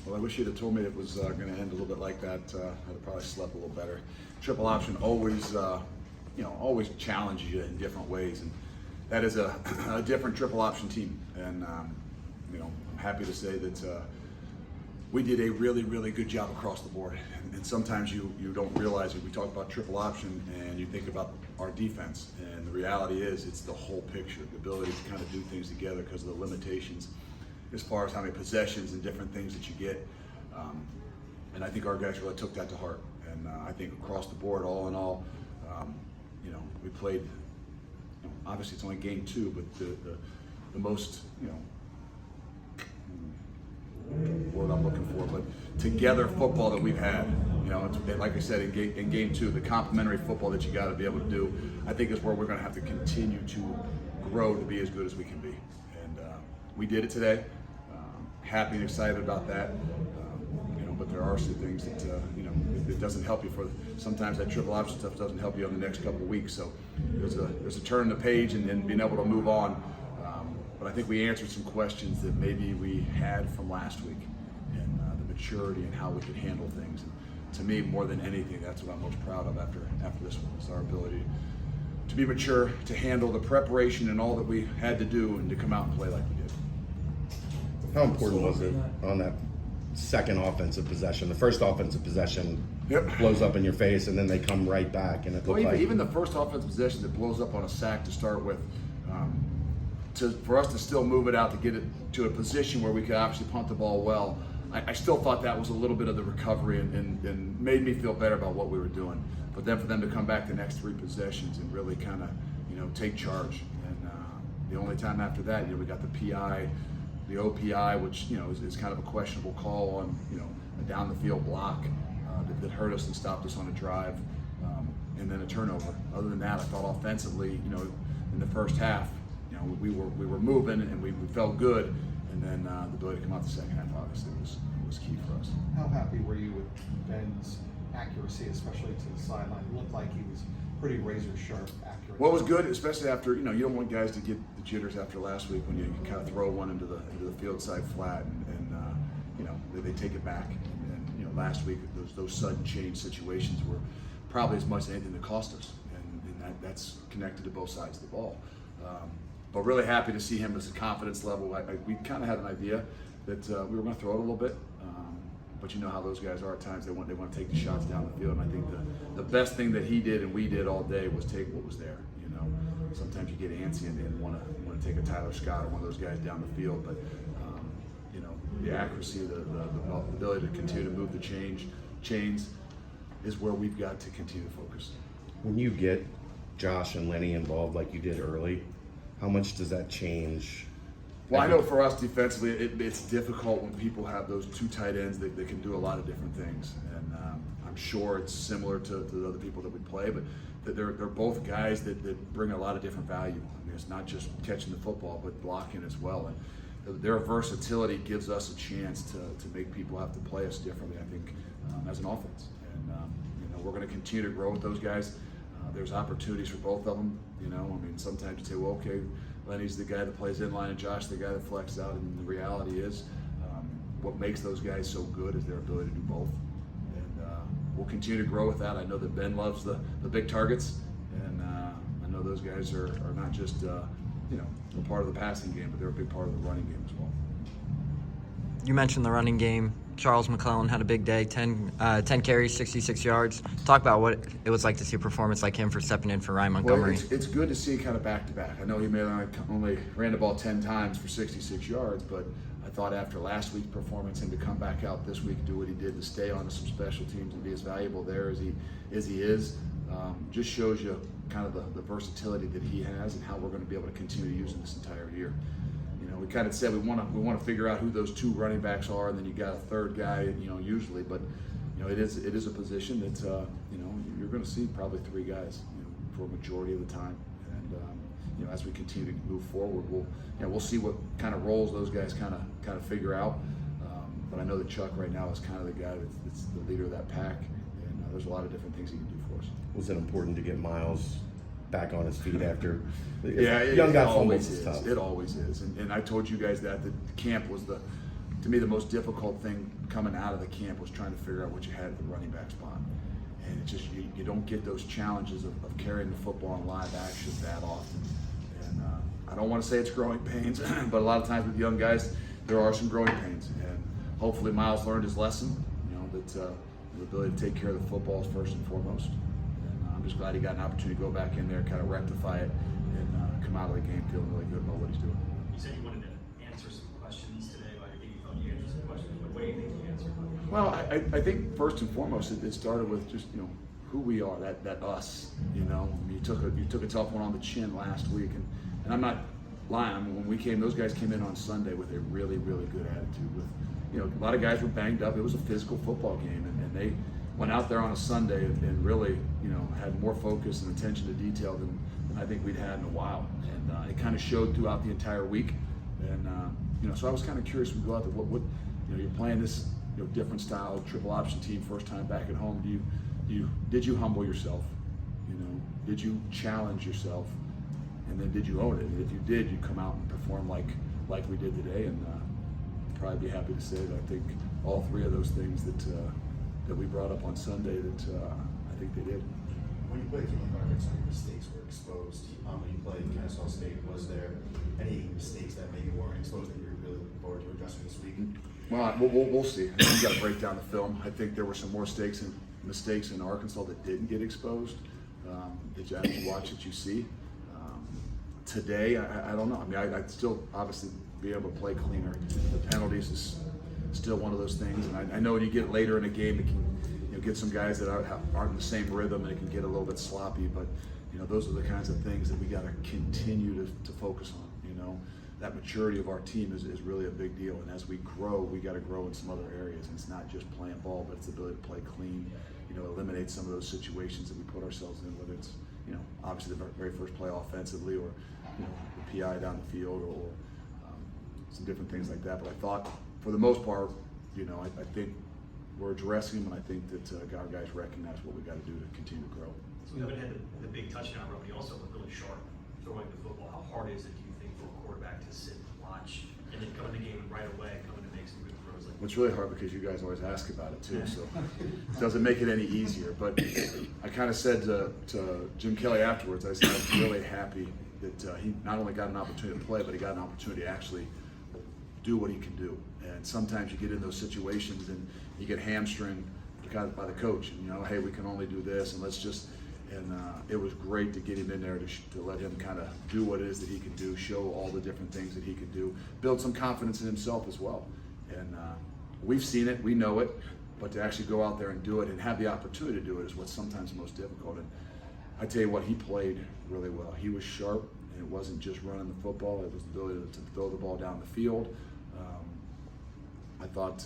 Well, I wish you'd have told me it was going to end a little bit like that. I'd have probably slept a little better. Triple option always, always challenges you in different ways, and that is a different triple option team. And I'm happy to say that we did a really, really good job across the board. And sometimes you don't realize it. We talk about triple option, and you think about our defense, and the reality is it's the whole picture, the ability to kind of do things together because of the limitations as far as how many possessions and different things that you get. And I think our guys really took that to heart. And I think across the board, all in all, we played, obviously it's only game 2, but the most, word I'm looking for, but together football that we've had. It's, like I said, in game 2, the complementary football that you got to be able to do, I think is where we're going to have to continue to grow to be as good as we can be. And we did it today. Happy and excited about that. But there are some things that it doesn't help you for. Sometimes that triple option stuff doesn't help you on the next couple of weeks. So there's a turn the page and being able to move on. But I think we answered some questions that maybe we had from last week, and the maturity and how we could handle things. And to me, more than anything, that's what I'm most proud of after this one, is our ability to be mature, to handle the preparation and all that we had to do, and to come out and play like we did. How important was it on that second offensive possession? The first offensive possession blows up in your face, and then they come right back, and it looked like even the first offensive possession that blows up on a sack to start with. For us to still move it out to get it to a position where we could obviously punt the ball well, I still thought that was a little bit of the recovery and made me feel better about what we were doing. But then for them to come back the next 3 possessions and really kind of take charge. And the only time after that, we got the PI, the OPI, which is kind of a questionable call on a down the field block that hurt us and stopped us on a drive, and then a turnover. Other than that, I thought offensively, in the first half, we were moving and we felt good, and then the ability to come out the second half obviously was key for us. How happy were you with Ben's accuracy, especially to the sideline? It looked like he was pretty razor sharp accurate. Well, it was good, especially after you don't want guys to get the jitters after last week when you kind of throw one into the field side flat and they take it back. And last week those sudden change situations were probably as much as anything that cost us, and that's connected to both sides of the ball. But really happy to see him as a confidence level. We kind of had an idea that we were going to throw it a little bit, but you know how those guys are at times. They want to take the shots down the field, and I think the best thing that he did and we did all day was take what was there. Sometimes you get antsy and want to take a Tyler Scott or one of those guys down the field, but the accuracy, the ability to continue to move the chains is where we've got to continue to focus. When you get Josh and Lenny involved like you did early, how much does that change? Well, I know for us defensively, it's difficult when people have those 2 tight ends that can do a lot of different things. And I'm sure it's similar to the other people that we play, but they're both guys that bring a lot of different value. I mean, it's not just catching the football, but blocking as well. And their versatility gives us a chance to make people have to play us differently, I think, as an offense. And we're going to continue to grow with those guys. There's opportunities for both of them. Sometimes you say, well, okay, Lenny's the guy that plays inline and Josh the guy that flexes out, and the reality is what makes those guys so good is their ability to do both. And we'll continue to grow with that. I know that Ben loves the big targets, and I know those guys are not just a part of the passing game, but they're a big part of the running game as well. You mentioned the running game. Charles McClellan had a big day, 10 carries, 66 yards. Talk about what it was like to see a performance like him for stepping in for Ryan Montgomery. Well, it's good to see kind of back-to-back. I know he may only ran the ball 10 times for 66 yards, but I thought after last week's performance, him to come back out this week and do what he did, to stay on to some special teams and be as valuable there as he is, just shows you kind of the versatility that he has and how we're going to be able to continue to use him this entire year. We kind of said we want to figure out who those 2 running backs are, and then you got a third guy, usually. But it is a position that you're going to see probably 3 guys, for a majority of the time. And as we continue to move forward, we'll see what kind of roles those guys kind of figure out. But I know that Chuck right now is kind of the guy that's the leader of that pack, and there's a lot of different things he can do for us. Was it important to get Miles back on his feet after? Yeah, young guy always is is. tough. It always is. And I told you guys that the camp was the to me, the most difficult thing coming out of the camp was trying to figure out what you had at the running back spot. And it just, you don't get those challenges of carrying the football in live action that often. And I don't want to say it's growing pains, but a lot of times with young guys, there are some growing pains. And hopefully Miles learned his lesson, that the ability to take care of the football is first and foremost. And I'm just glad he got an opportunity to go back in there, kind of rectify it, and come out of the game feeling really good about what he's doing. You said you wanted to answer some questions today, but I think you thought you answered some questions. But what do you think you answered? Well, I think first and foremost, it started with just who we are, that us. I mean, you took a tough one on the chin last week, and I'm not lying. I mean, when those guys came in on Sunday with a really, really good attitude. With a lot of guys were banged up. It was a physical football game, and they went out there on a Sunday and really had more focus and attention to detail than I think we'd had in a while, and it kind of showed throughout the entire week. And so I was kind of curious. We go out there, what you're playing this different style triple option team, first time back at home. Did you humble yourself? Did you challenge yourself? And then did you own it? And if you did, you come out and perform like we did today. And probably be happy to say that I think all three of those things that we brought up on Sunday that I think they did. When you played for the Bearcats, some mistakes were exposed. When you played Kennesaw State, was there any mistakes that maybe weren't exposed that you're really looking forward to addressing this week? Well, we'll see. I think we got to break down the film. I think there were some more mistakes in Arkansas that didn't get exposed. That you actually watch it, you see. Today, I don't know. I mean, I'd still obviously be able to play cleaner. The penalties is still one of those things, and I know when you get later in a game, it can get some guys that aren't in the same rhythm, and it can get a little bit sloppy. But those are the kinds of things that we got to continue to focus on. That maturity of our team is really a big deal, and as we grow, we got to grow in some other areas. And it's not just playing ball, but it's the ability to play clean. Eliminate some of those situations that we put ourselves in, whether it's obviously the very first play offensively, or the PI down the field, or some different things like that. But I thought, for the most part, I think we're addressing them, and I think that our guys recognize what we got to do to continue to grow. So we haven't had the big touchdown run, but you also look really sharp throwing the football. How hard is it, do you think, for a quarterback to sit and watch and then come in the game right away, come in and make some good throws? Well, it's really hard because you guys always ask about it too, so it doesn't make it any easier. But I kind of said to Jim Kelly afterwards, I said I'm really happy that he not only got an opportunity to play, but he got an opportunity to actually do what he can do. And sometimes you get in those situations and you get hamstringed by the coach, and hey, we can only do this, and let's just. And it was great to get him in there to let him kind of do what it is that he can do, show all the different things that he can do, build some confidence in himself as well. And we've seen it, we know it, but to actually go out there and do it and have the opportunity to do it is what's sometimes most difficult. And I tell you what, he played really well. He was sharp, and it wasn't just running the football, it was the ability to throw the ball down the field. I thought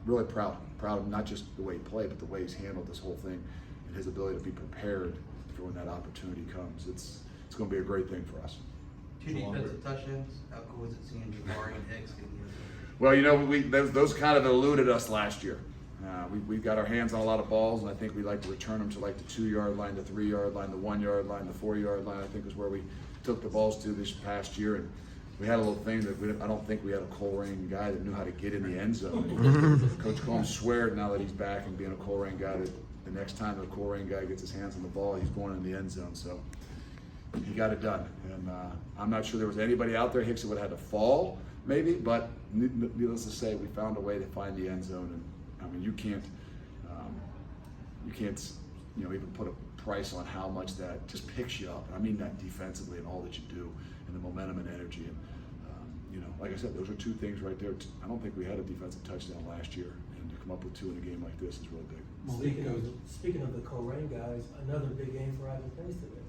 really proud of not just the way he played, but the way he's handled this whole thing, and his ability to be prepared for when that opportunity comes. It's going to be a great thing for us. 2 defensive touchdowns. How cool is it seeing Jabari and Hicks getting Well, those kind of eluded us last year. We've got our hands on a lot of balls, and I think we like to return them to like the 2-yard line, the 3-yard line, the 1-yard line, the 4-yard line. I think is where we took the balls to this past year, and we had a little thing that I don't think we had a Colerain guy that knew how to get in the end zone. Coach Combs sweared now that he's back and being a Colerain guy that the next time the Colerain guy gets his hands on the ball, he's going in the end zone. So he got it done, and I'm not sure there was anybody out there. Hicks would have had to fall, maybe, but needless to say, we found a way to find the end zone. And I mean, you can't even put a price on how much that just picks you up. I mean that defensively and all that you do, and the momentum and energy. And like I said, those are 2 things right there. I don't think we had a defensive touchdown last year, and to come up with 2 in a game like this is really big. Speaking of the Colerain guys, another big game for Ivan Pace today.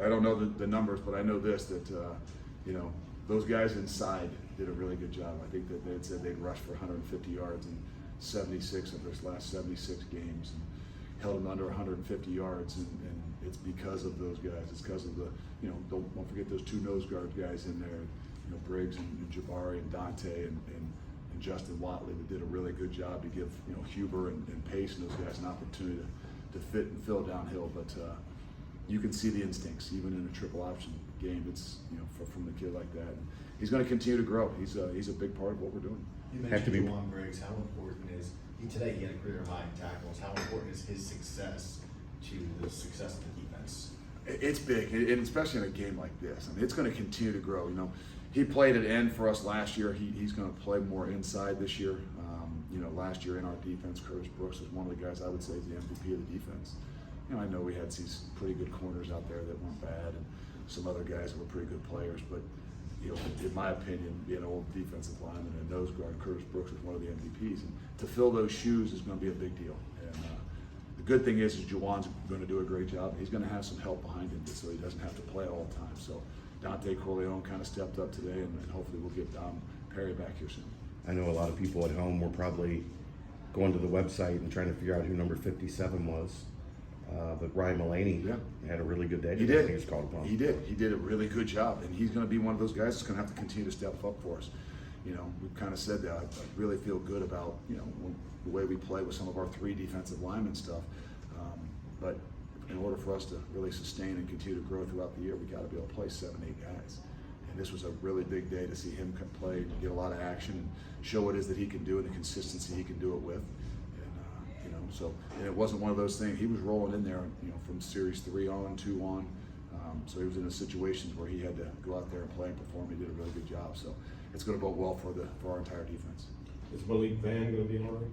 I don't know the numbers, but I know this, that those guys inside did a really good job. I think that they had said they'd rushed for 150 yards in 76 of their last 76 games, and held them under 150 yards, and it's because of those guys. It's because of the don't forget those 2 nose guard guys in there, Briggs and Jabari and Dante and Justin Watley, that did a really good job to give Huber and Pace and those guys an opportunity to fit and fill downhill. But you can see the instincts even in a triple option game. It's from the kid like that. And he's going to continue to grow. He's a big part of what we're doing. You have to mentioned be. Juwan Briggs. How important is today? He had a career high in tackles. How important is his success to the success of the defense? It's big, and especially in a game like this. I mean, it's going to continue to grow. You know, he played at end for us last year. He's going to play more inside this year. You know, last year in our defense, Curtis Brooks was one of the guys I would say is the MVP of the defense. You know, I know we had these pretty good corners out there that weren't bad, and some other guys that were pretty good players. But you know, in my opinion, being an old defensive lineman and nose guard, Curtis Brooks was one of the MVPs, and to fill those shoes is going to be a big deal. And the good thing is Juwan's going to do a great job. He's going to have some help behind him, so he doesn't have to play all the time. So Dante Corleone kind of stepped up today, and hopefully we'll get Dom Perry back here soon. I know a lot of people at home were probably going to the website and trying to figure out who number 57 was. But Ryan Mullaney had a really good day. He did. He was called upon. He did. He did a really good job, and he's going to be one of those guys that's going to have to continue to step up for us. You know, we've kind of said that. I really feel good about, you know, the way we play with some of our 3 defensive linemen stuff. But in order for us to really sustain and continue to grow throughout the year, we got to be able to play 7, 8 guys. And this was a really big day to see him play, get a lot of action, and show what it is that he can do and the consistency he can do it with. You know, so, and it wasn't one of those things. He was rolling in there, you know, from series 3 on, 2 on. So he was in a situations where he had to go out there and play and perform. He did a really good job. So it's going to bode well for our entire defense. Is Malik Van going to be all right?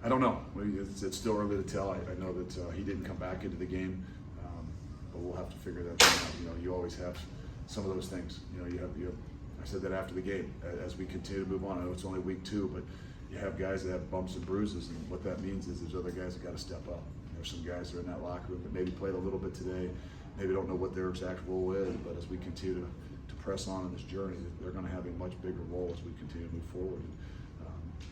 I don't know. It's still early to tell. I know that he didn't come back into the game, but we'll have to figure that out. You know, you always have some of those things. You know, you have. I said that after the game. As we continue to move on, I know it's only week 2, but you have guys that have bumps and bruises, and what that means is there's other guys that got to step up. There's some guys that are in that locker room that maybe played a little bit today, maybe don't know what their exact role is, but as we continue to press on in this journey, they're going to have a much bigger role as we continue to move forward.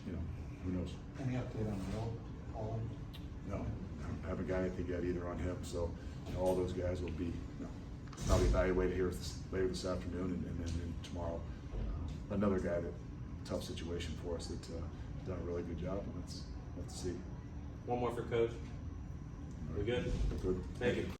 You know, who knows? Any update on Will Holland? No, I haven't got anything yet either on him. So, you know, all those guys will be, you know, probably evaluated here later this afternoon and then tomorrow. Another guy that tough situation for us that's done a really good job, and let's see. One more for Coach. We good? Good. Thank you.